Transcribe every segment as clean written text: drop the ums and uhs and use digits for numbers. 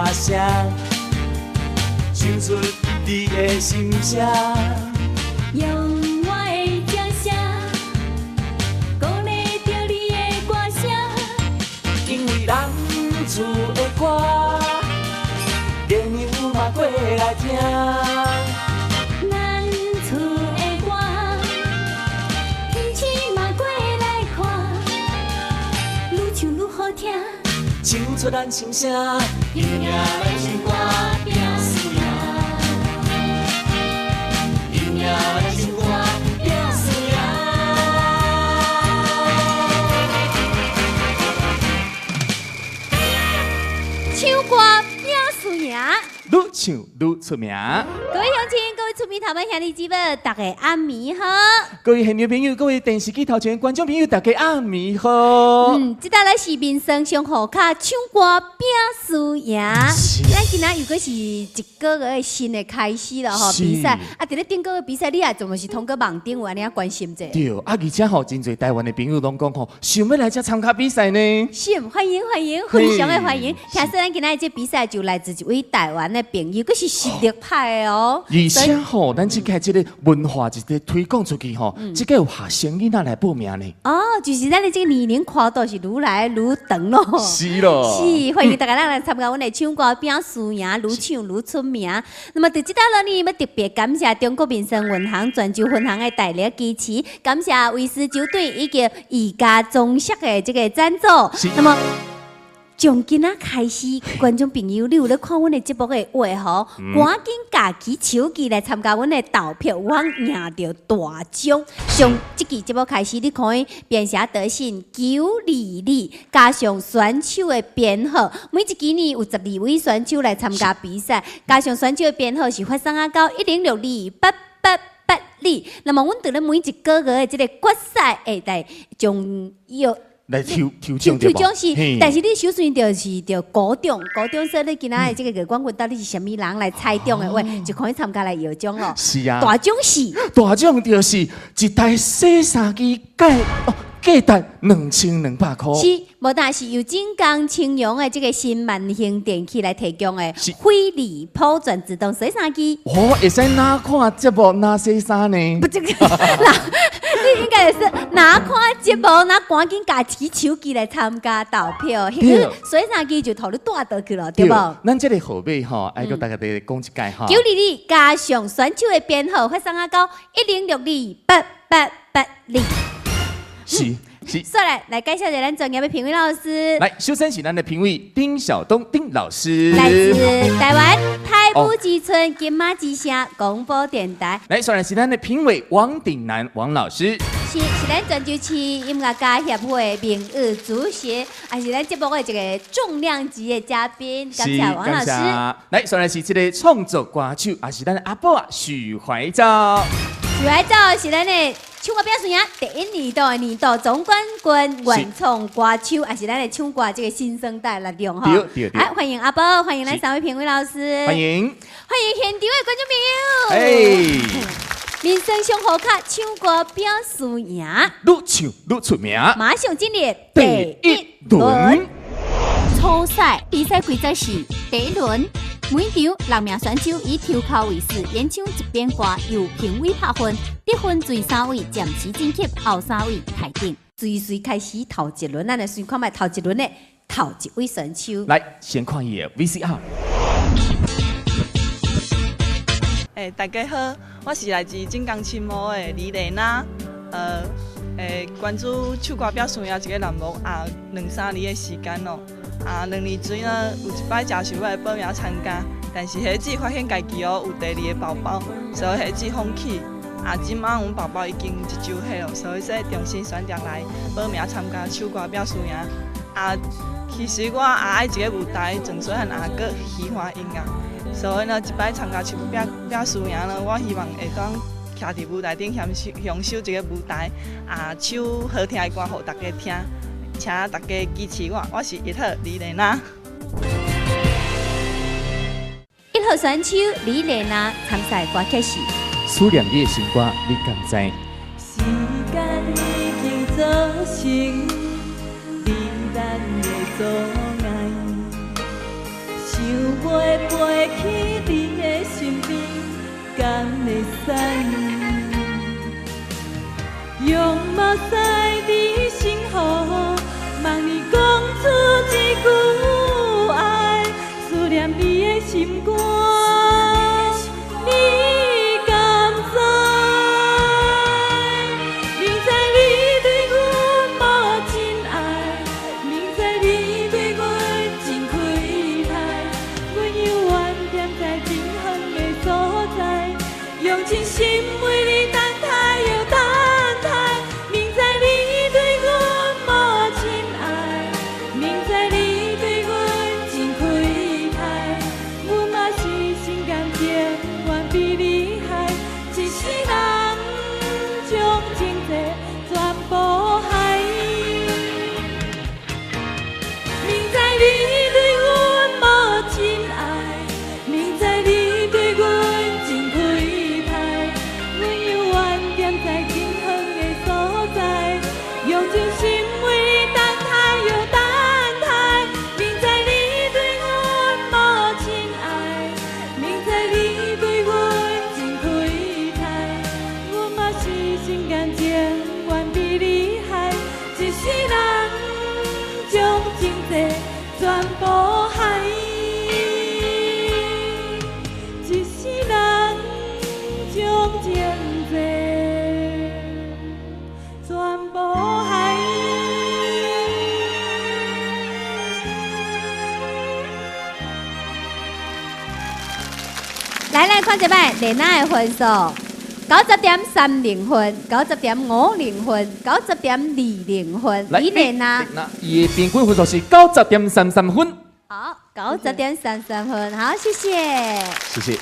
声，唱出你的心声。用我的掌声，鼓励着你的歌声。因为咱厝的歌，朋友嘛过来听。咱厝的歌，天气嘛过来看，愈唱愈好听。唱出咱心声，音乐来唱歌拼输赢，音乐来唱歌拼输赢。唱歌拼输赢。愈唱愈出名。各位乡亲，各位村民头们、兄弟姊妹，大家暗暝好。各位现场朋友，各位电视机头前观众朋友，大家暗暝好。这道来是民生上好卡唱歌拼输赢。咱今仔又搁是一个月的新的开始了吼，是比赛啊！伫咧顶个月比赛，你也总是通过网顶有安尼关心者。对，而且吼，真侪台湾的朋友拢讲吼，想要来这参加比赛呢。是，欢迎欢迎，非常的欢迎。听说咱今仔这比赛就来自一位台湾的朋友，佫是实力派的哦。而且吼，咱即个这个文化一个推广出去吼，即个有学生囡仔来报名呢。哦，就是咱的这个年龄跨度是愈来愈长咯。是咯。是，欢迎大家来参加阮的唱歌拼输赢，愈唱愈出名。那么在这道呢，要特别感谢中国民生银行泉州分行的大力支持，感谢威斯酒队以及宜家中式的这个赞助。那么。从今仔开始，观众朋友，你有咧看阮的节目的话吼，赶紧拿起手机来参加阮的投票，有通赢到大奖。从这期节目开始，你可以编写短信922，加上选手的编号。每一期呢有12位选手来参加比赛，加上选手的编号是发送到106288882。那么，阮伫咧每一个月的这个决赛会来将要。来抽奖对吧？是，但是你首选就是高中，说你今仔的这个月冠军到底是什么人来猜中的话，就可以参加来摇奖哦。是啊，大奖是就是一台洗衫机价值2200块。是，无但是由金刚青阳的这个新万兴电器来提供的惠理普转自动洗衫机。哦，会使哪看节目哪洗衫呢？不，这个你应该是哪看节目，哪赶紧拿起手机来参加投票，迄个洗衫机就投你带倒去了，对不？咱这个号码吼，爱跟大家再讲一解哈。922加上选手的编号，发送到106288882。是。来介绍一下咱专业的评委老师。来，首先是咱的评委丁晓东丁老师，来自台湾台北之村金马之声广播电台。来，再来是咱的评委王鼎南王老师，是咱泉州市音乐家协会名誉主席，也是咱节目的一个重量级的嘉宾。感谢王老师。来，再来是这个创作歌手，也是咱的阿伯许怀照。许怀照是咱的。唱歌拼输赢第1年度总冠军原创歌手，也是咱的唱歌这个新生代力量哈。对。欢迎阿宝，欢迎咱3位评委老师，欢迎现场的观众朋友。民生上好卡唱歌拼输赢，愈唱愈出名。马上进入第1轮初赛。比赛规则是第1轮。每场6名选手以抽考为式，演唱一遍歌，由评委拍分，得分最3位暂时晋级，后3位台定。随开始头1轮，咱来先看卖头1轮的头1位选手。来，先看伊的 VCR。大家好，我是来自金刚青魔的李丽娜，关注唱歌拼输赢这个栏目2、3年的时间咯。2年前呢，有一摆真想要来报名参加，但是迄次发现家己有第2个宝宝，所以迄次放弃。即摆阮宝宝已经1周岁了，所以说重新选择来报名参加唱歌拼输赢。其实我也爱一个舞台，纯粹和搁喜欢音乐，所以呢，一摆参加唱歌拼输赢呢，我希望会当徛伫舞台顶享受一个舞台，唱好听的歌，互大家听。请大家支持我，我是1号李丽娜。1号选手李丽娜参赛歌曲是《思念你的心歌》，你敢知？时间已经造成你咱的阻碍，是袂飞去你的身边，敢会散？用目屎你身后，望你讲出一句爱，思念你的心肝。你敢知？明知你对阮无真爱，明知你对阮真亏待，阮犹原踮在真远的所在，用真心为你等待又等待。明知你对阮无真爱，明知你对阮真亏待，阮嘛是心甘情愿比你害，一世人将情债全部害。明知你对阮无真爱，明知你对阮真亏待，阮犹原踮在真远的所在，用真心为你等待又等待。明知你对阮无真爱，明知你对阮真亏待，阮嘛是心甘情愿比你害，一世人将情债全部害，一世人将情债全部害。来看一摆丽娜的分数，90.30分，90.50分，90.20分。李丽娜，伊的平均分数是90.33分。好，90.33分，好，谢谢。谢谢。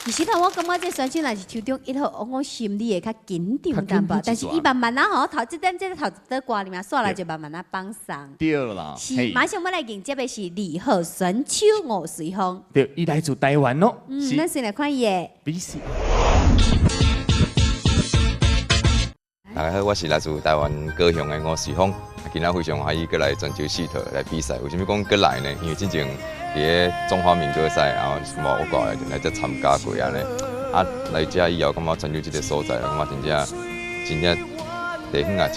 其实头我感觉这选手若是抽中一号，我心里会较紧张淡薄，但是伊慢慢啊吼，头这个头一个歌里面刷来就慢慢啊放上。对啦，是，马上要来迎接的是2号选手吴瑞峰。对，伊来自台湾哦。咱先来看伊的比赛。大家好，我是来自台湾高雄的吴瑞峰。今仔非常欢喜过来泉州市头来比赛。为什么讲过来呢？因为之前伫中华民歌赛，然后我过来这参加过安尼。啊，来遮以后，感觉泉州这个所在，感觉真正地方也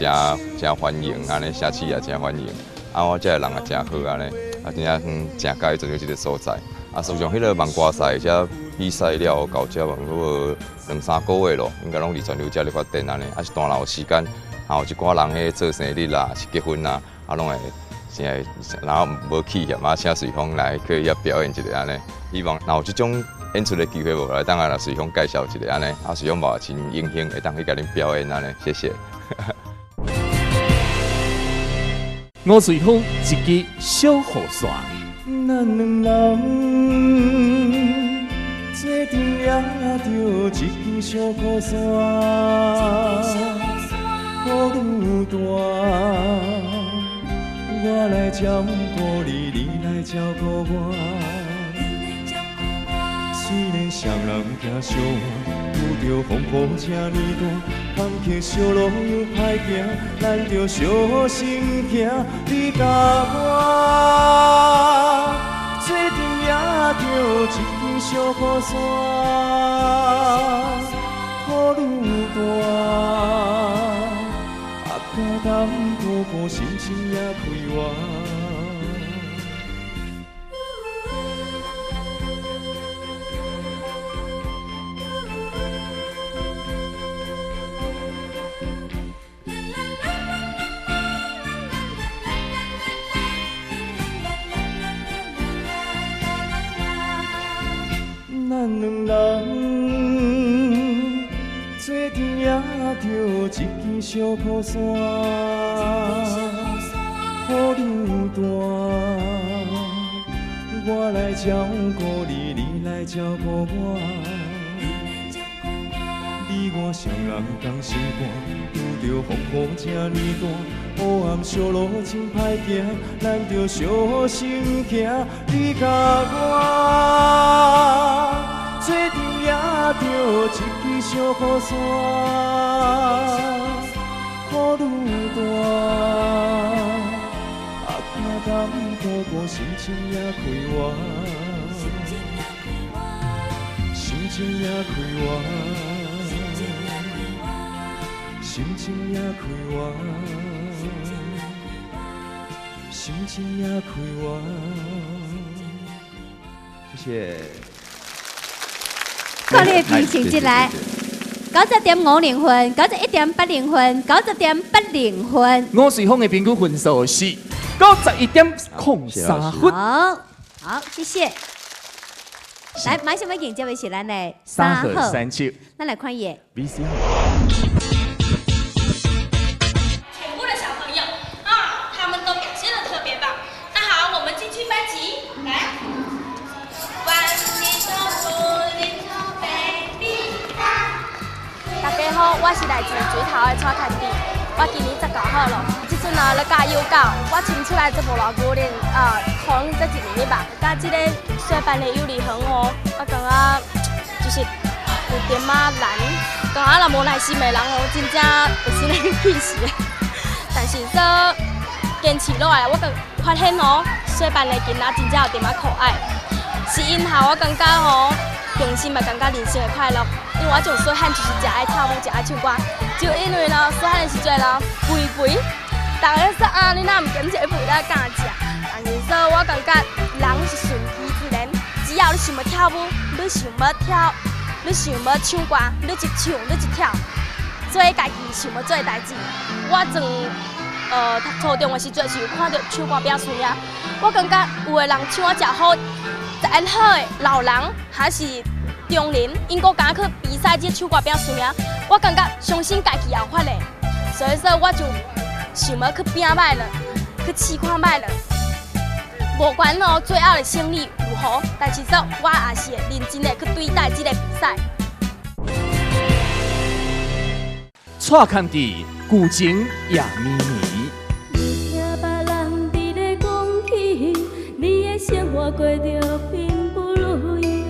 真欢迎，安尼社区也真欢迎。啊，我遮个人也真好安尼。啊，真正真介泉州这个所在。啊，事实上，迄个万歌赛遮比赛了，到遮差不多2-3个月咯，应该拢伫泉州遮咧发展安尼。啊，是当然有时间。啊，有一寡人迄做生日啦，是结婚啦，啊，拢会然后无去嫌啊，请瑞峰来可以遐表演一下安尼。希望若有即种演出的机会无来，当然来瑞峰介绍一下安尼。啊，瑞峰嘛真荣幸会当去甲恁表演安尼，谢谢。吴瑞峰一支小雨伞。咱两人做阵也着一支小雨伞。雨大，我来照顾你，你来照顾我。虽然双人行相晚，遇着风雨这呢大，坎坷小路又歹行，咱着小心行。你甲我做阵也着一支小雨伞，雨大。敢当步步，心情也开活。咱两人做阵也着一支小雨伞，雨大，我来照顾你，你来照顾我。你我双人同心肝，遇着风雨这呢大，黑暗小路真歹行，咱着小心行。你甲我做阵也着一支小雨伞，雨大，啊，敢担孤孤心情也开活，心情也开活，心情也开活，心情也开活。谢谢。看你的剧情进来。90.50分，91.80分，90.80分。我随风的平均分数是91.03分。好，谢谢。来，马上要迎接的是咱的3号3手，咱来看伊。 VC 全部的小朋友啊，他们都表现得特别棒。那好，我们进去班级，来。大家好，我是来自水头的蔡凯蒂，我今年19岁了。即阵啊，咧教幼教，我亲出来这无偌久咧，可能这1年吧。甲即个小班的友谊很好，我感觉就是有点仔难，感觉若无耐心的人哦，真正会生咧气死。但是说坚持落来，我个发现哦，小班的囡仔真正有点仔可爱。是因下我感觉吼，平时嘛感觉人生会快乐。 因为我从细汉就是真爱跳舞，真爱唱歌，就因为呢，细汉的时阵呢，肥，大家说啊，你哪唔减一个肥来敢食？但是说我感觉人是顺其自然，只要你想要跳舞，你想要跳，你想要唱歌，你一唱你一跳，做家己想要做的代志。我从读初中的时阵是有看到唱歌比赛啊，我感觉有的人唱啊真好，很好的老人还是。 中年，因国敢去比赛这唱歌比赛啊，我感觉相信家己有法的，所以说我就想要去拼摆了，去试看摆了。无管哦最后的胜利如何，但是说我也是会认真的去对待这个比赛。蔡康的古井也咪咪。你听别人伫咧讲起，你的生活过着并不如意。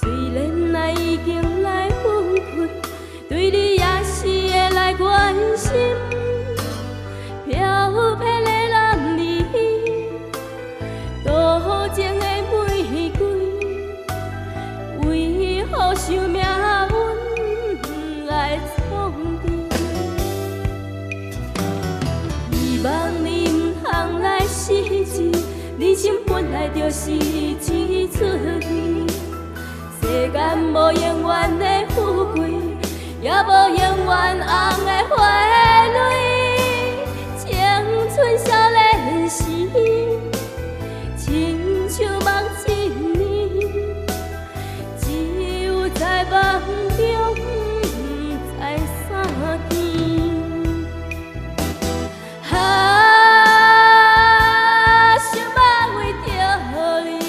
虽然爱已经来分开，对你也是会来关心。飘泊的男儿，多情的玫瑰，为何想命运来创治？希望你不通来失志，人生本来就是一出戏。 世间无永远的富贵，也无永远红的花蕊。青春少年时，亲像梦一年，只有在梦中知三更。想要为着你。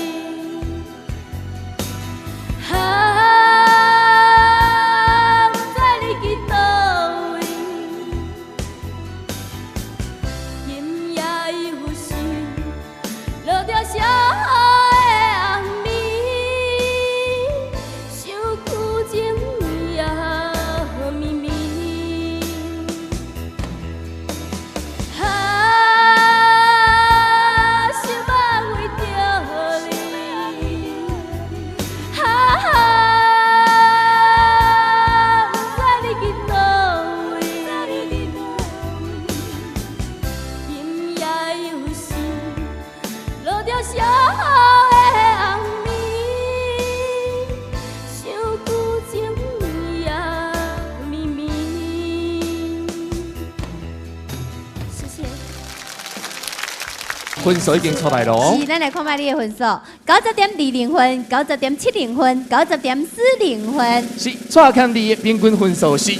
分数已经出来了哦。是，咱来看卖你的分数：90.20分、90.70分、90.40分。是，蔡康的平均分数是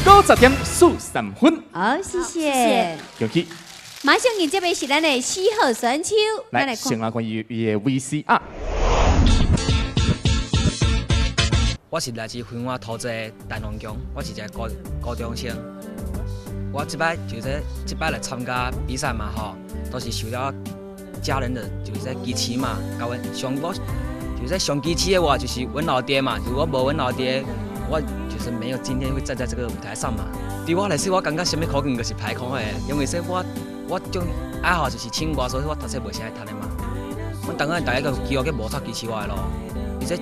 90.43分。好，谢谢。恭喜！马上迎接的是咱的4号选手，来，先来看伊的 VCR。我是来自惠安桃子的陈龙强，我是一个高中生。我这摆来参加比赛嘛吼，都是受到家人的就是支持嘛。甲阮我就是上支持的我就是阮老爹嘛，如果无阮老爹，我就是没有今天会站在这个舞台上嘛。对我来说，我感觉什么考卷就是歹考的，因为说我我种爱好就是唱歌，所以我读册袂啥会读的嘛。我当然大家个机会去摩擦支持我的咯。伊说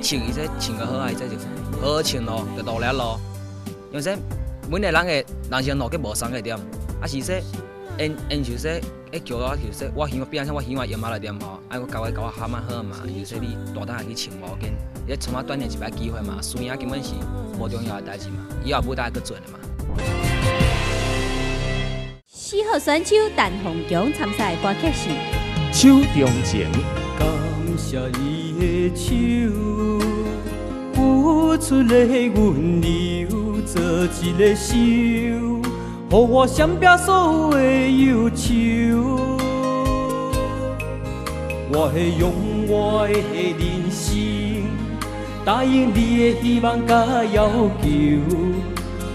唱个好啊，伊说就好好唱咯，就努力咯。因为说每个人的人生路去无相个点，啊是说因就是说，叫我就是说，我希望比方说，我希望演马来点吼，啊我教我喊嘛好嘛，就是说你大胆下去唱无要紧，你充我锻炼一摆机会嘛，输赢根本是无重要的代志嘛，以后舞台去做的嘛。4号选手陈宏强参赛的歌曲是《手中情》。感谢你的手，付出的温柔，做一个手，予我闪避所有的忧愁。我会用我的人生，答应你的希望甲要求。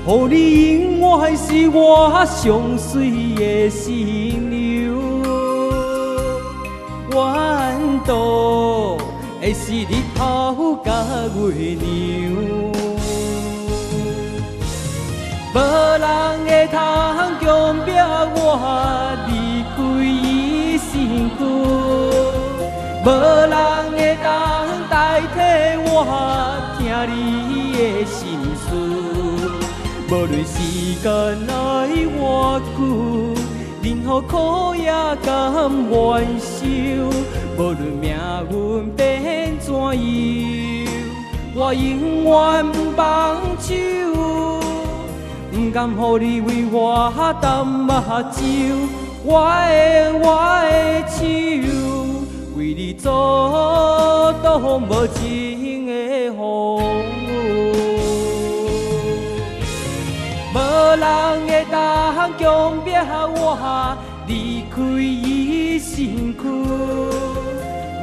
予你永远是我上水的心流，缘途会是日头甲月亮，无人会通强迫我离开伊身躯，无人会通代替我听你的心事。无论时间来偌久，任何苦也甘愿受。无论命运变怎样，我永远不放手。不甘予你为我淡目睭，我的手，为你做到无情的风雨。无人会当强迫我离开伊身躯，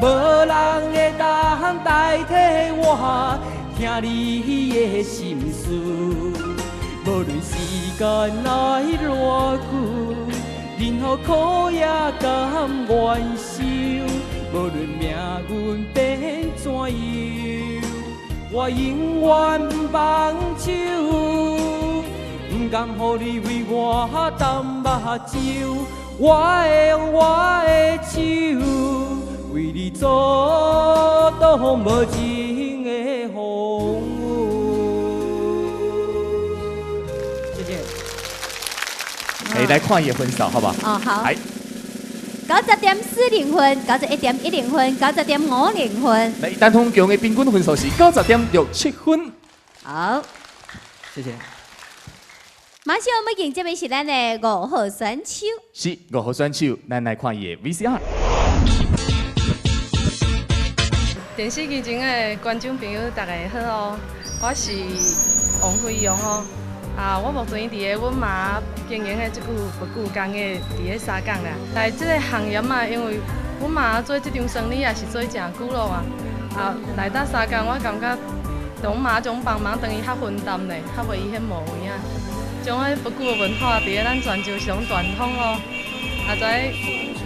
无人会当代替我听你的心事。无论时间来偌久，任何苦也甘愿受。无论命运变怎样，我永远不放手。不甘予你为我淡目睭，我的手，为你做到无情的风雨。谢谢。来看伊的分数，好不好？哦，好。来90.40分、91.10分、90.50分。来，陈宏强的平均分数是90.67分。好，谢谢。马上我们迎接的是咱的5号选手。是5号选手，咱来看伊的 VCR。电视机前的观众朋友，大家好哦，我是王惠勇哦。我目前伫个阮妈经营的即不久工的伫个沙港啦。来即个行业嘛，因为阮妈做即场生意也是做诚久咯啊。来到沙港，我感觉阮妈种帮忙等于较分担咧，较袂伊迄无位啊。将迄不久的文化伫个咱泉州上传统哦，再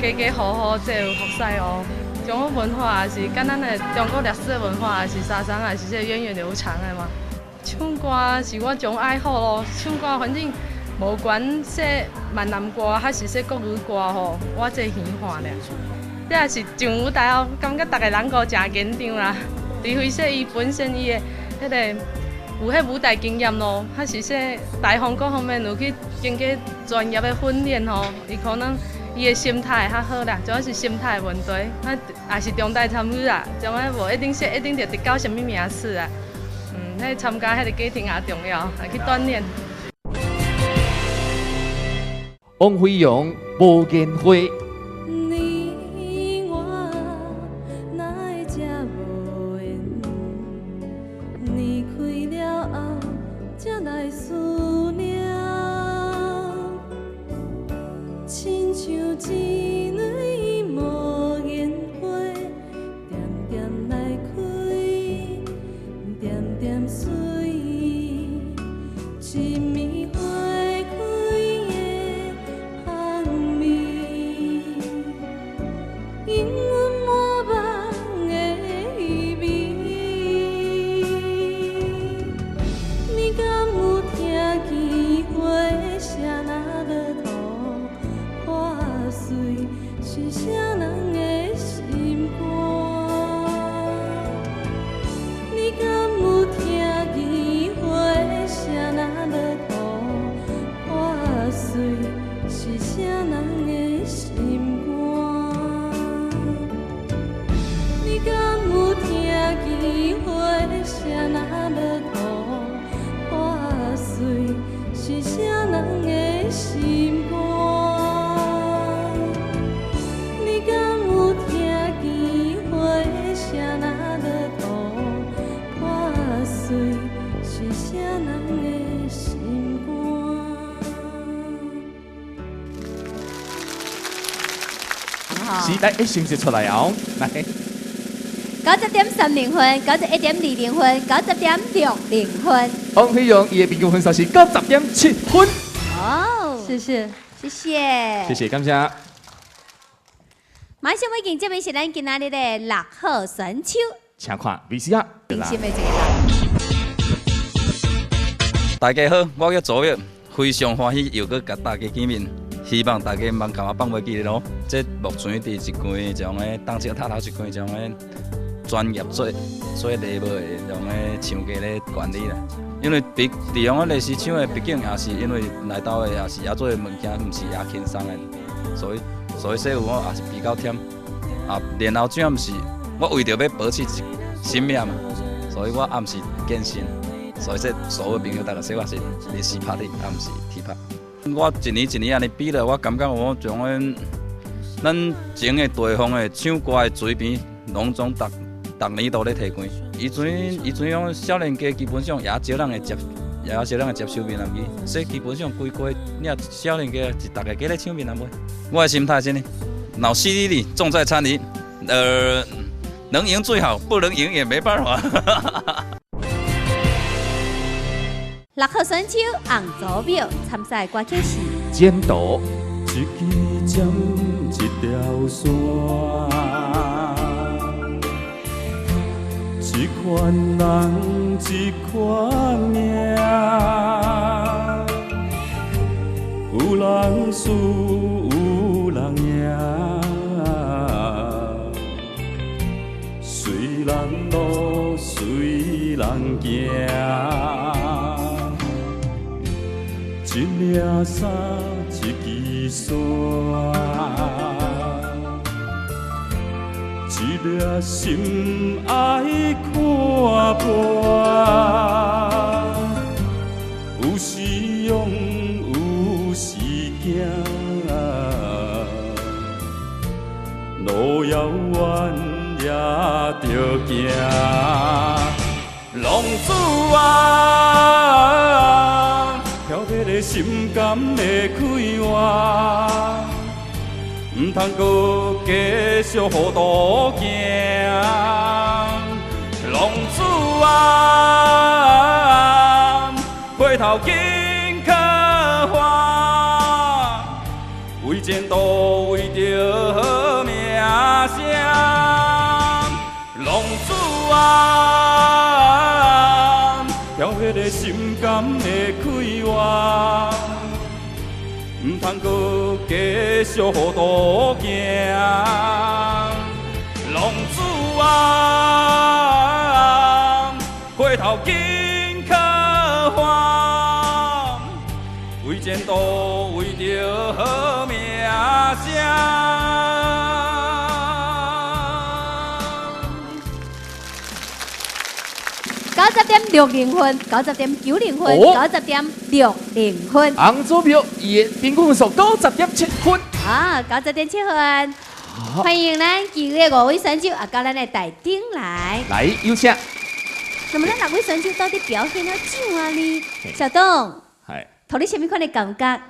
家户户这有服侍哦。将个文化也是跟咱的中国历史的文化，也是沙桑也是这源远流长的嘛。唱歌是我种爱好咯，唱歌反正无管说闽南歌还是说国语歌吼，我最喜欢咧。这也是上舞台后，感觉大家人都真紧张啦。除非说伊本身伊的迄个有迄舞台经验咯，还是说台风各方面有去经过专业的训练吼，伊可能伊的心态会较好啦，主要是心态问题。也是中台参与啦，种个无一定说一定着得到什么名次啊。迄参加迄个家庭也重要，来去锻炼。王惠勇无言花。你我哪会这无缘？离开了后，才来思念，亲像一蕊无言花，点点来开，点点水，一暝花开的香味，永远满梦的美。你敢有听那要土破碎，是啥人的心肝？你敢有听见花声那要土破碎，是啥人的心肝？时代一成就出来哦，来。 90.30分，91.20分，90.60分。王飞扬伊的平均分数是90.7分。哦，谢谢，谢谢，谢谢，感谢。马上要迎接的是咱今仔日的6号选手，请看 VCR。明星的一个人。大家好，我叫左月，非常欢喜又搁甲大家见面。 希望大家莫甲我放袂记咯。这目前伫一关种个当时头一关种个专业做礼物的种个唱歌咧管理啦。因为地方个历史唱的，毕竟也是因为来到的也是亚洲的物件，毋是也轻松的，所以说有我也是比较忝。啊，然后主要毋是我为着要保持生命嘛，所以我暗时健身。所以说所有朋友大家说我是历史拍的，也毋是踢拍。 我一年一年安尼比了，我感觉我从咱前的地方的唱歌的水平，拢总逐年都咧提高。以前种少年家基本上也少人会接，也少人会接受闽南语。所以基本上规个你啊少年家是大家皆咧唱闽南话。我的心态是呢，脑细力力重在参与，能赢最好，不能赢也没办法。 6号选手红祖庙参赛歌曲是《剪刀》。一支针，一条线，一款人，一款命。有人输，有人赢，随人路，随人行。 一领衫，一支线，一粒心爱看破。有时勇，有时惊，路遥远也着行。浪子啊！ 挑剔的心肝会开换，唔通搁继续糊涂行。浪子啊，回头紧靠岸，为前途为着名声。浪子啊，挑剔的心肝会开。 唔通搁继续糊涂行，浪子啊，回头紧靠岸，为前途为着好名声。 90.60分，90.90分，90.60分。红祖庙伊的平均分数90.7分。啊，90.7分。欢迎咱其余的5位选手啊，到咱的台顶来。来，有请。那么咱6位选手到底表现了怎啊呢？小董，系，头你什么款的感觉？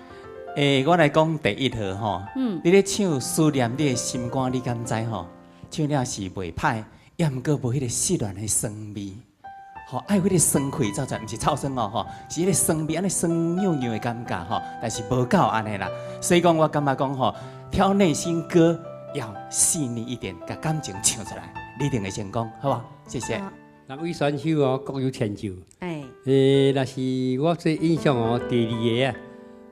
我来讲第一套吼，你咧唱《思念你的心肝》，你敢知吼？唱了是袂歹，也毋过无迄个湿润的酸味。 吼，爱迄个酸气走出，毋是臭酸哦，吼，是迄个酸味，安尼酸痒痒的感觉吼，但是无够安尼啦。所以讲，我感觉讲吼，挑内心歌要细腻一点，把感情唱出来，你一定会成功，好不好？谢谢。 6位选手哦，各有千秋。那是我最印象哦，第2个啊，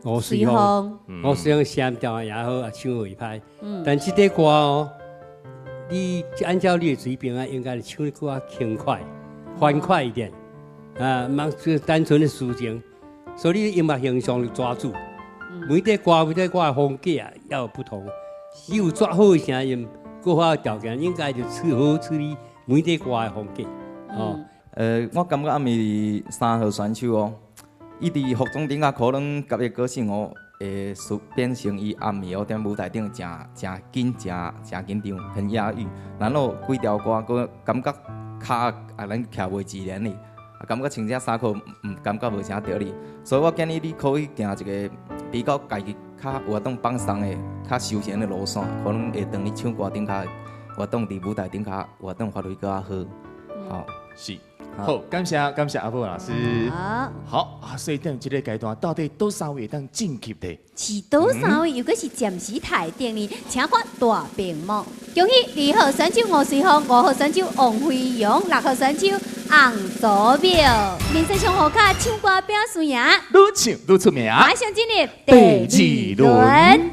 吴水峰，吴水峰声调也好，也唱袂歹。但这首歌哦，你按照你的水平啊，应该是唱得更加轻快。 欢快一点，啊，莫就单纯的抒情，所以你音乐形象就抓住。每首歌的风格啊要有不同，你有抓好的声音，各好的条件，应该就处理每首歌的风格。哦，我感觉暗暝3号选手哦，伊伫服装顶下可能甲伊个性哦，会变成伊暗暝哦，踮舞台顶真紧张，很压抑。然后几条歌个感觉骹咱徛袂自然哩，感觉穿只衫裤感觉无啥对哩。所以我建议你可以行一个比较家己较活动放松的、较休闲的路线，可能会当你唱歌顶下活动伫舞台顶下活动发挥更较好。好，是。好，感谢阿宝老师。好，所以等这个阶段到底多少位当晋级的？是多少位？如果是暂时台顶呢，请看大屏幕。恭喜2号选手吴水峰、5号选手王辉勇、6号选手洪祖苗。面试上好卡唱歌表输赢，愈唱愈出名。马上进入第2轮。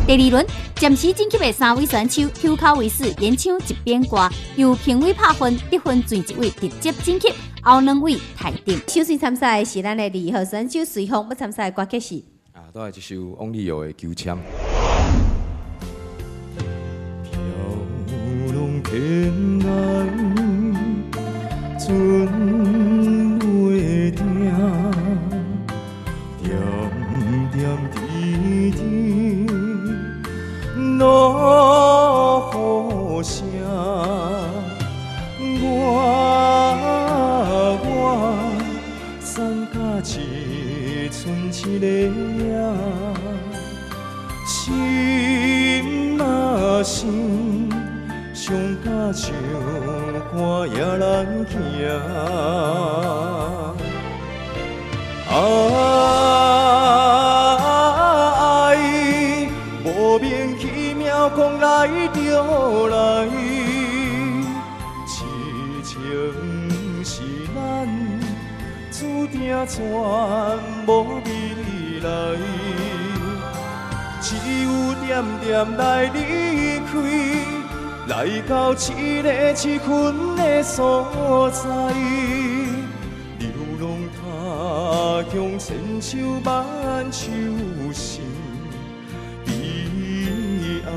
第2轮暂时晋级的3位选手，口口为4，演唱一遍歌，由评委拍分，得分最一位直接晋级，后2位台顶。首先参赛是咱的2号选手随风，要参赛的歌曲是都系一首翁立友的《求签》。飘浪天来，船袂定，点点滴滴。落雨声，我送甲一寸一个影，心啊心，上甲像看也难行。无名其妙讲来就来，痴情是咱注定全无未来，只有点点来离开，来到一个凄困的所在，流浪他乡千秋万秋心。爱，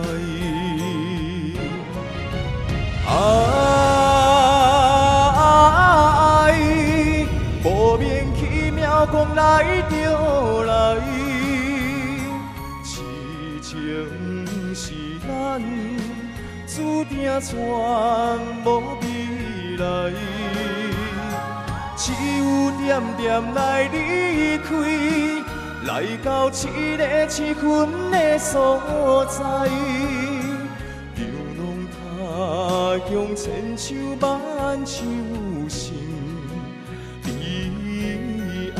无名其妙讲来就来，痴情是咱注定全无未来，只有点点来离开，来到一个凄困的所在。他乡千秋万秋心悲哀。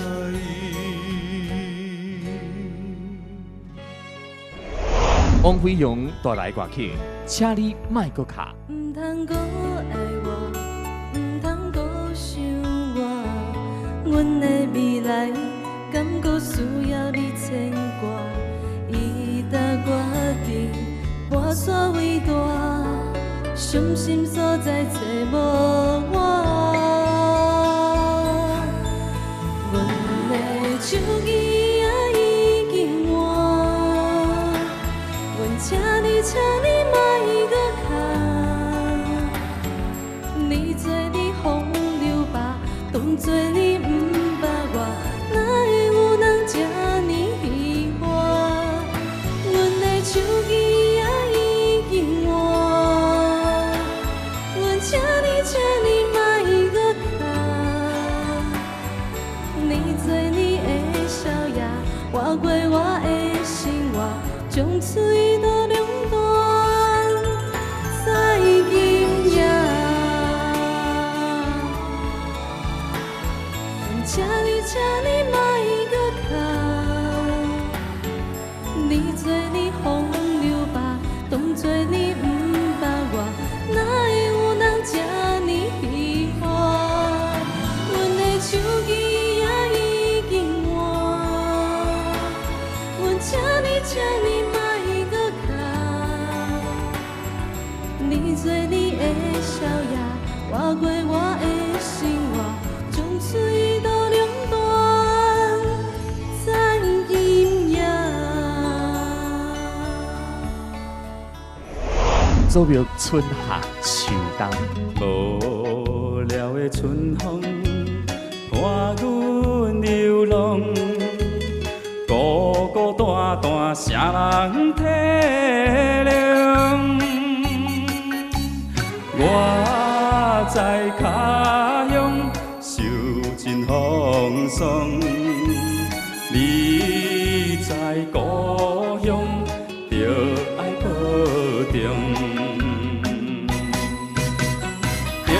王辉勇带来歌曲，请你莫搁卡。唔通搁爱我，唔通搁想我，阮的未来敢搁需要你牵挂？伊答决定跋山为大。伤心所在找无我，阮的手机也已经换，阮请你莫搁卡，你做你风流吧，当作你不捌我，哪会有人这呢喜欢？阮的手机。请你莫搁卡，你做你的小野，活过我的生活，从此一刀两断，在今夜。请你莫搁卡，你做你风流吧，当作你不捌我，哪会有人这？手机也已经换，阮请你莫搁卡，你做你的小野，活过我的生活，从此一刀两断，在今夜。祖苗春夏秋冬，无聊的的春风伴阮流浪，孤孤单单啥人体谅？我在家乡受尽风霜，你在故乡着爱保重。中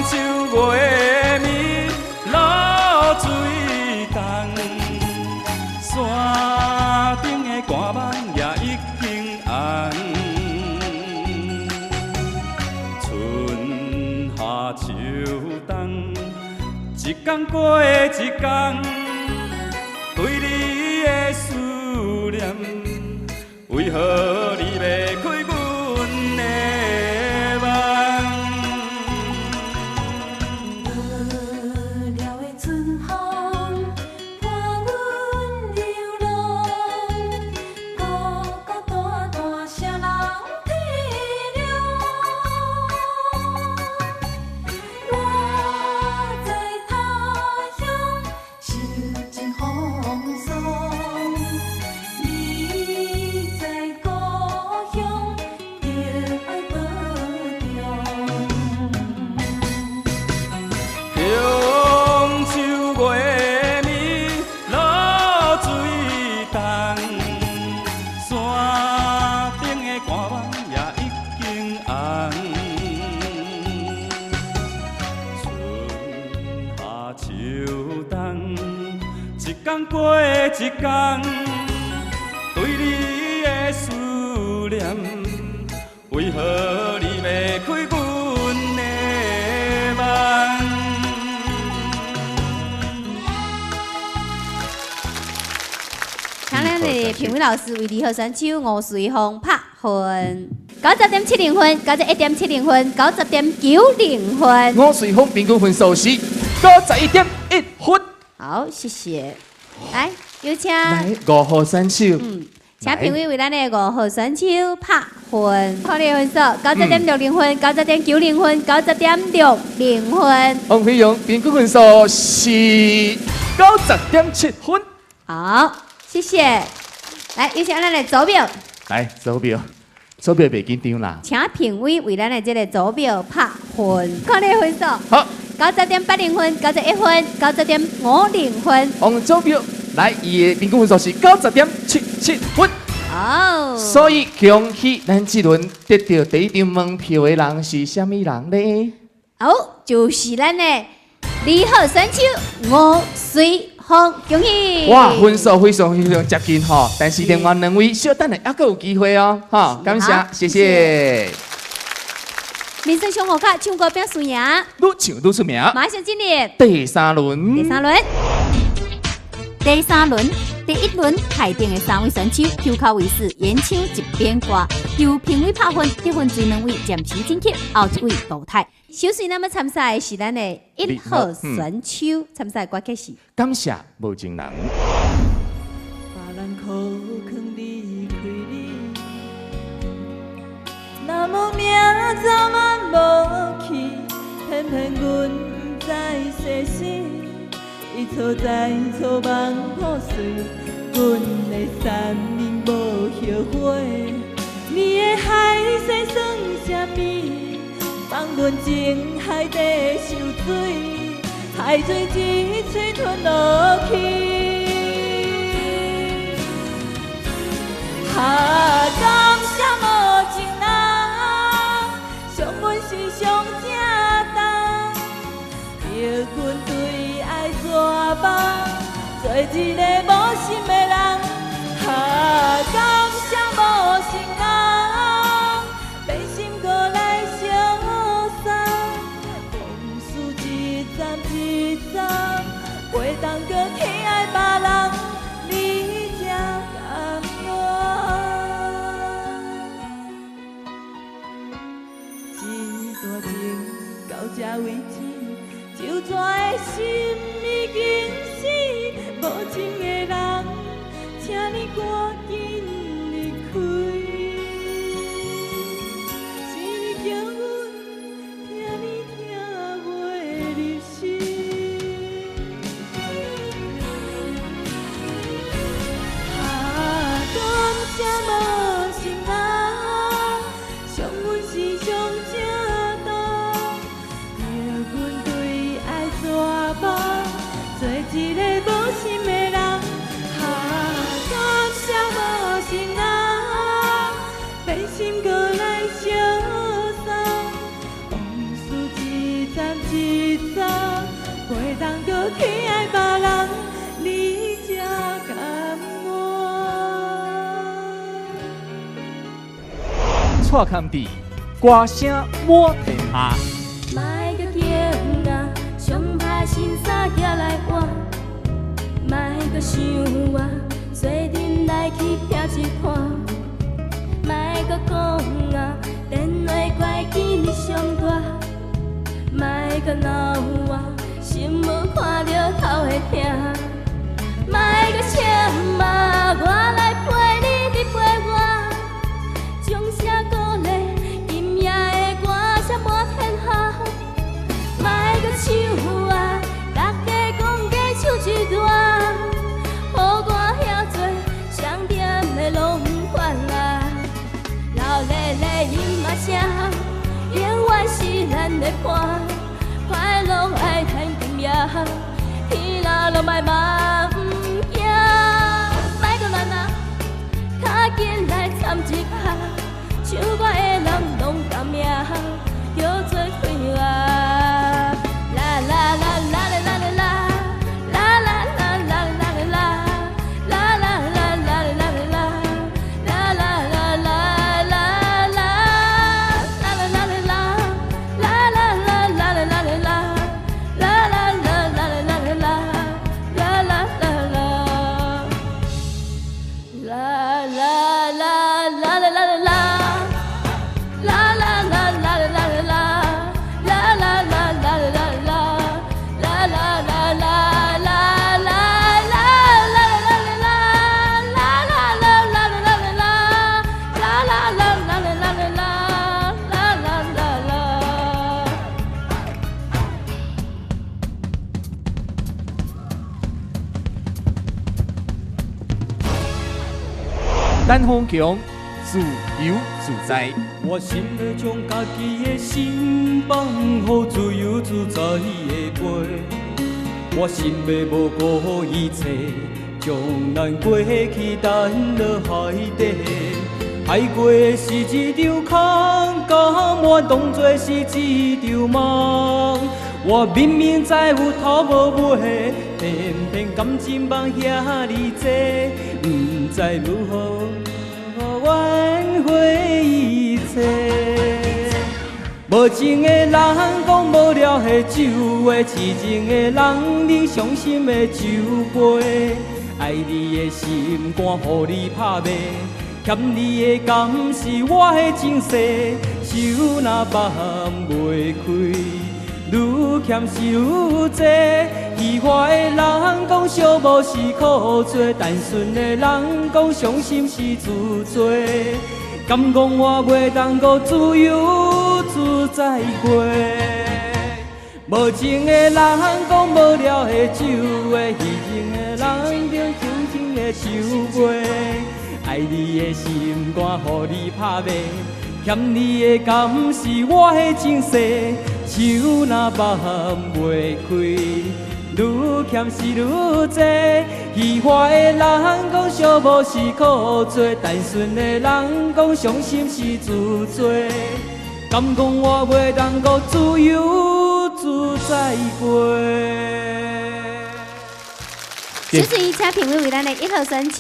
秋月暝露水重，山顶的寒芒也已经红。春夏秋冬，一天过一天，对你的思念，为何你袂开阮的梦？了的春风伴阮流浪，孤孤单单谁人体谅？我在他乡受尽风霜，你在故乡着爱保重。中秋月暝露水重，山顶的寒芒也已经红。春夏秋冬，一天过一天，对你的思念，为何你袂开阮的梦？请咱的评委老师为二号选手吴瑞峰拍分，90.70分，91.70分，90.90分。吴瑞峰平均分数是91.1分。好，谢谢。来，有请来5号选手，请评委为咱的5号选手拍分，看你的分数90.60分，90.90分，90.60分。王飞扬平均分数是90.7分。好，谢谢。来，有请咱的组表，来手表，手表袂紧张啦。请评委为咱的这个组表拍分，看你的分数。好，90.80分，91分，90.50分。王手表来，伊的平均分数是90.77分。哦，所以恭喜咱这轮得到第一张门票的人是什么人呢？哦，就是咱的2号选手吴瑞峰，恭喜！哇，分数非常接近吼，但是另外2位稍等下还佫有机会哦，哈，感谢，谢谢。民生小五卡唱歌表输赢，愈唱愈出名。马上进入第三轮。第一轮台顶的3位选手口口为师，演唱一边歌，由评委拍分，得分最2位暂时晋级，后1位淘汰。首先，咱们参赛的是咱的1号选手，参赛歌曲是《感谢无情人》。别人苦劝离开你，若无命早晚无去，偏偏阮不知世事。伊错在错梦破碎，阮的山林无后悔。你的海誓算什么？放阮情海底受水，海水一嘴吞落去。感谢无情人，伤阮是上正重，叫阮对爱绝望，做一个无心的人。感谢无情人，变心过来相送，往事一站一站，袂当搁去爱别人，你才甘愿。一段情到这为止，就怎的心已经死，无情的人，请你赶紧离开。是你叫阮听你听袂蔡康地，歌声满天下。莫搁惊啊，上歹新衫寄来换，莫搁想我，做阵来去拼一盘，莫搁讲啊，电话怪见你上大，莫搁闹我，心无看着头会痛，莫搁请嘛，我来陪你，你陪我，掌声鼓励，今夜的歌声满天下。莫搁唱啊，大家讲假唱一段，予我遐多上点的拢烦啊。老咧咧音乐声，永远是咱的伴，快乐爱谈今夜，天老拢莫嘛不惊，莫搁乱啊，较紧来参一拍，唱歌的人拢甘命，叫做对啊。单风强，自由自在。我心要将家己的心放，予自由自在的飞。我心要无顾一切，将咱过去弹落海底。海过的是一场空，甲满当作是一场梦。我明明知有头无尾，偏偏感情梦遐尼多，不知如何挽回一切。无情的人讲无了的酒话，痴情的人你伤心的酒杯。爱你的心肝，予你拍卖，欠你的甘是我的前世，手若放袂开。愈欠是愈多，喜欢的人讲寂寞是苦做，单纯的人讲伤心是自罪。敢讲我袂当搁自由自在过？无情的人讲无了的酒话，虚情的人就轻轻的酒杯。爱你的心肝，予你拍卖。欠你的甘是我的前世，手若放袂开，愈欠是愈多。喜欢的人讲寂寞是苦做，单纯的人讲伤心是自罪。敢讲我袂当搁自由自在过？首先，请评委为咱的1号选手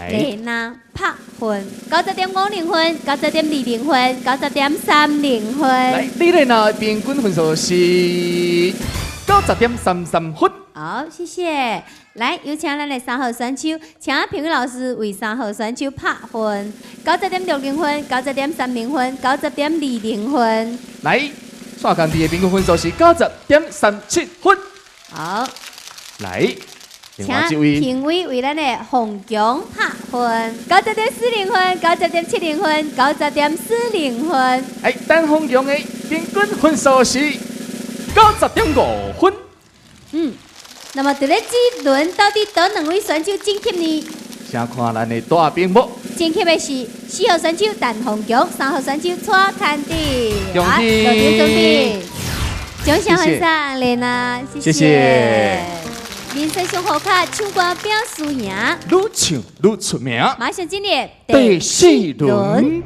丽娜拍分90.50分、90.20分、90.30分。来，丽娜平均分数是90.33分。好，谢谢。来，有请咱的3号选手，请评委老师为3号选手拍分90.60分、90.30分、90.20分。来，蔡康地的平均分数是90.37分。好，来。请评委为咱的洪强拍分90.40分、90.70分、90.40分。哎，但洪强的平均分数是90.5分。那么在这一轮到底哪两位选手晋级呢？先看咱的大屏幕。晋级的是4号选手陈洪强，3号选手蔡康地。恭喜！热烈准备，掌声欢迎丽娜，谢谢。人生上好卡，唱歌表输赢，愈唱愈出名。马上进入第4轮。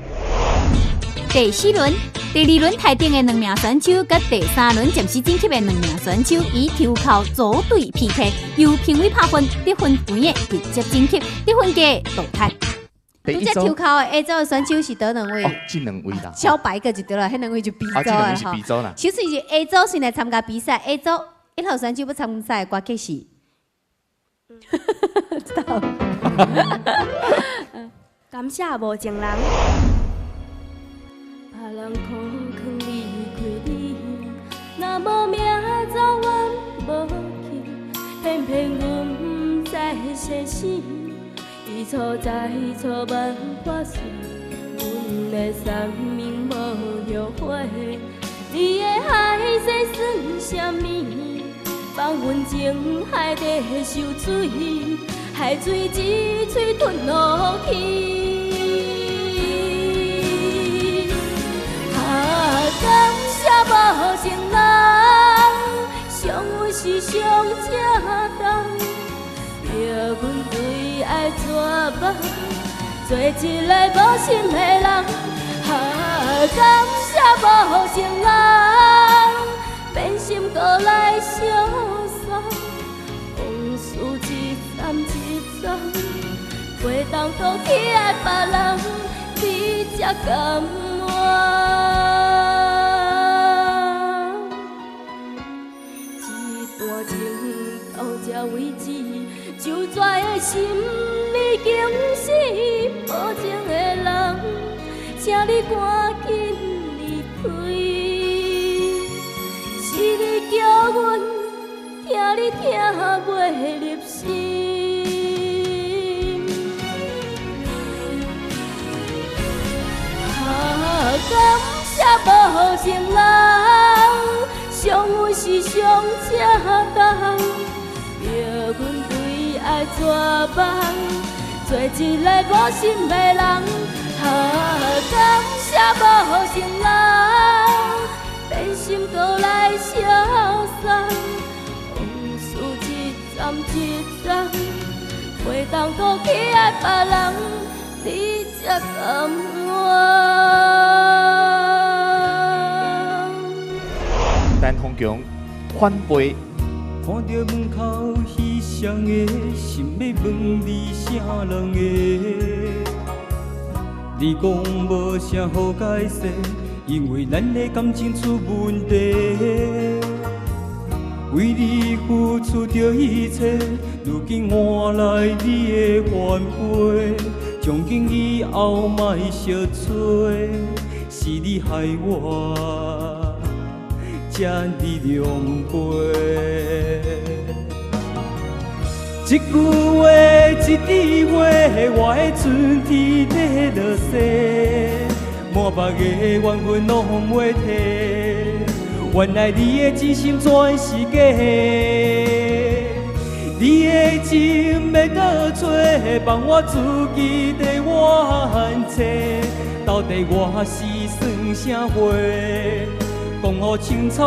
第4轮，第2轮台顶的2名选手，甲第3轮暂时晋级的2名选手以抽考组队 PK， 由评委拍分，得分高的直接晋级，得分低淘汰。你这抽考的 A 组的选手是得两位？哦，这两位啦。小白个就对了，迄两位就 B 组这两位是 B 组啦。首先是 A 组先来参加比赛 ，A 组1号选手要参赛的歌曲是。知道。感谢无情人。别人苦劝离开你，若无命走阮无去，偏偏阮不知生死，一错再错万法事，阮的生命无后悔，你的海誓算什么？放阮情海底受水，海水一嘴吞落去。感谢无情人，伤阮是上正重，叫阮对爱绝望，做一个无心的人。感谢无情人，变心搁来相送，往事一站一站，袂当搁去爱别人，你才甘愿。为止，就跩的心已经死，无情的人，请你赶紧离开。是你叫阮听你听袂入心，感谢无情人，伤阮是上正重。叫阮对爱绝望，做一个无心的人。感谢无情人，变心搁来消散，往事一站一站，袂当搁去爱别人，你才甘愿。陈鸿强反背。看到门口彼双的，心要问你啥人的？你讲无啥好解释，因为咱的感情出问题。为你付出着一切，如今换来你的反悔。从今以后莫相找，是你害我这呢狼狽。一句话，一滴话，我的春天在落雪，满腹的怨恨拢袂提。原来你的真心全是假，你的情要倒找，帮我自己在冤切。到底我是算啥货？讲好清楚，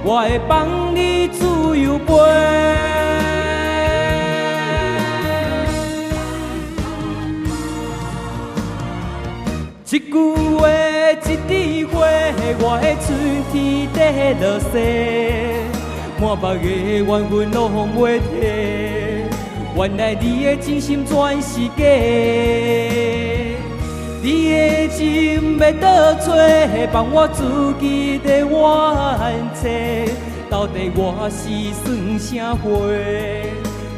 我会帮你自由飞。一句话，一滴花，我的春天在落雪，满腹的怨恨拢袂提。原来你的真心全是假，你的情要倒找，帮我自己在冤切。到底我是算啥货？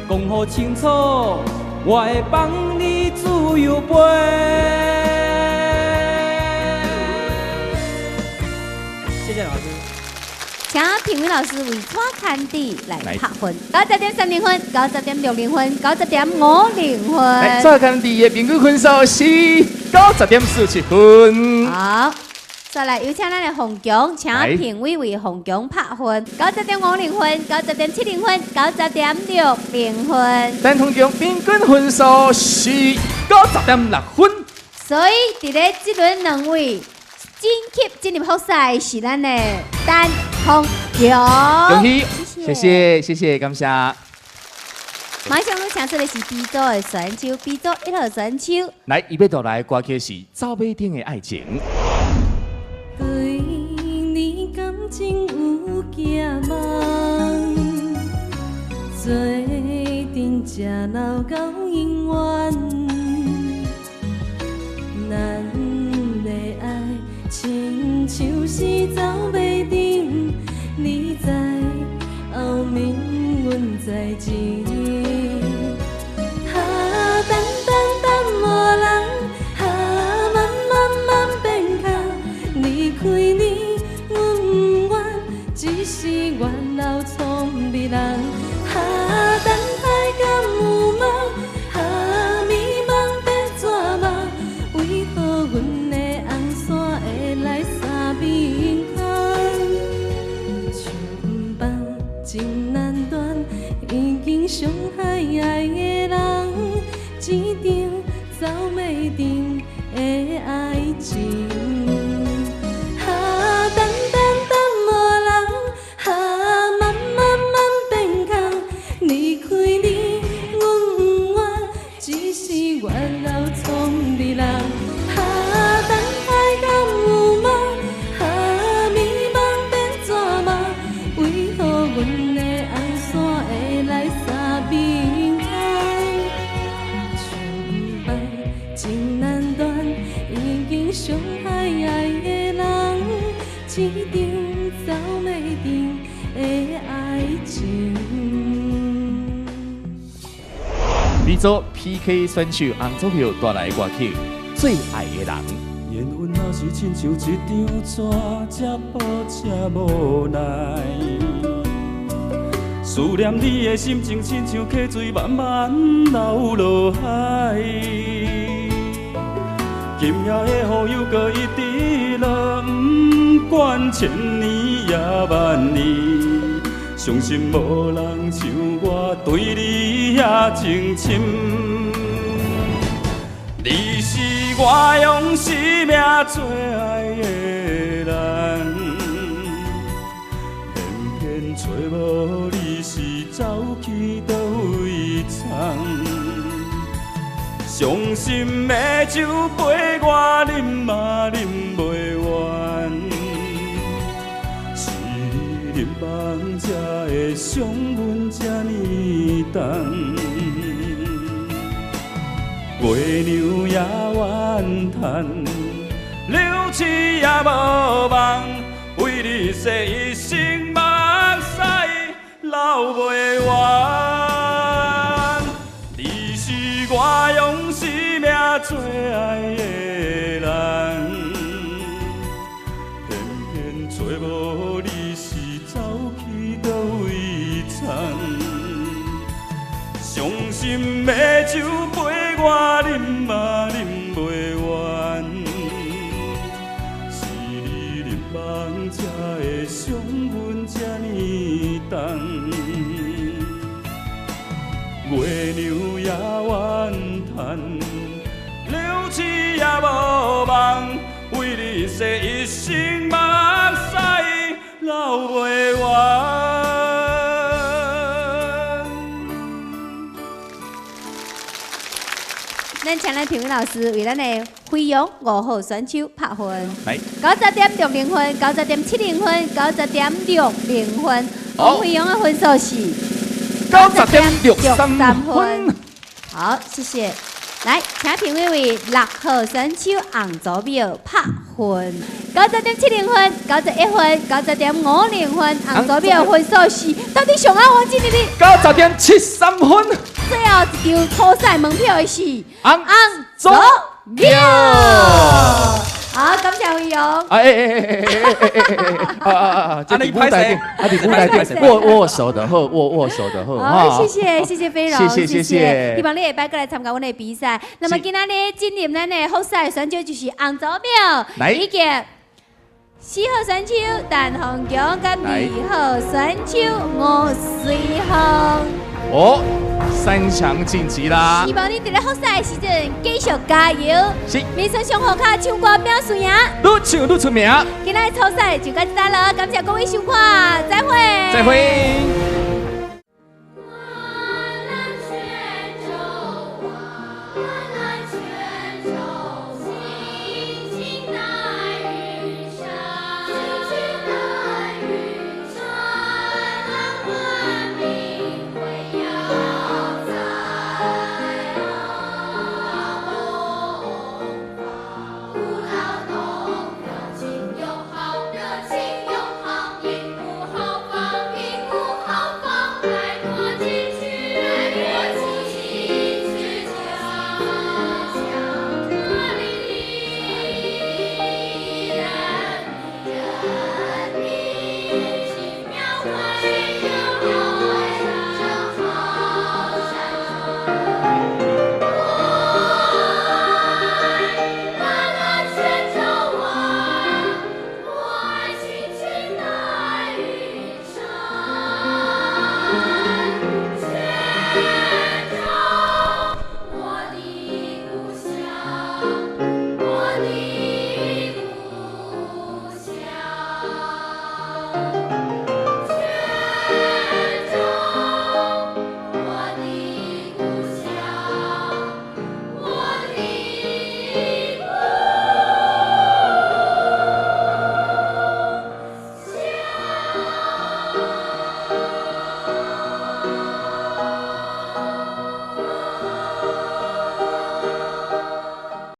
讲好清楚，我会帮你自由飞。谢谢老师，请评委老师为蔡坎迪来拍分，90.30分、90.60分、90.50分。来，蔡坎迪的平均分数是90.47分。好，再来有请咱的洪强，请评委为洪强拍分，90.50分、90.70分、90.60分。但洪强平均分数是90.6分。所以，伫咧这轮两位。晋级进入复赛是咱的陈鸿强，恭喜，谢谢，感谢。马上要请出的是 B 组的选手 ，B 组1号选手。来，伊要倒来歌曲是《走马灯的爱情》。对你感情有惊梦，做阵才留到永远。情。哈，等无人，哈，慢变空，离开你，阮不愿，只是怨老聪明人。哈，等待敢有梦，哈，迷茫要怎梦？为何阮的红线会来三面空？相逢真难断，已经伤害爱的人，一场走袂定的爱情。哈，等无人，哈，慢变空，离开你，阮不愿，只是怨老聪明人。哈，等待敢有梦，哈，迷茫变怎梦？为何阮的红线会来三面空？相逢真难断，已经伤害爱的人，一场走袂定的爱情。你做 PK 选手红组票带来歌曲《最爱的人》。缘分若是亲像一张纸，这薄这无奈。思念你的心情，亲像溪水慢慢流落海。今夜的雨又搁一直落，不管千年也万年。相信无人像我对你遐情深，你是我用生命最爱的人，偏偏找无你是走去倒位藏。伤心的酒杯我饮嘛饮袂完。饮梦才会伤阮这呢重，月娘也怨叹，柳枝也无望，为你洗一生目屎流袂完。你是我用生命最爱的人，偏偏找无你。走去倒位藏，伤心的酒杯我饮嘛饮袂完，是你饮梦才会伤阮这呢重。月娘也怨叹，柳枝也无望，为你洗一生目屎。流袂完。咱请咱评委老师为咱的飞扬5号选手拍分。来，90.60分，90.70分，90.60分。王飞扬的分数是90.63分。好，谢谢。来，请评委为6号选手红组表拍分，90.70分，91分，90.50分，红组表分数是到底上好王经理的90.73分。最后一张初赛门票的是红组表。好，感谢飞扬。这伫舞台顶，伫舞台顶，握手的好，握手的好。好，谢谢飞扬，谢谢。希望你下摆过来参加我们的比赛。那么今仔日进入咱的复赛选手就是红组表，以及4号选手陈宏强，跟2号选手吴水峰。哦，3强晋级啦！希望你伫咧复赛的时阵继续加油。是，民生上好卡唱歌表输赢，愈唱愈出名。今仔日初赛就到这了，感谢各位收看，再会。再会。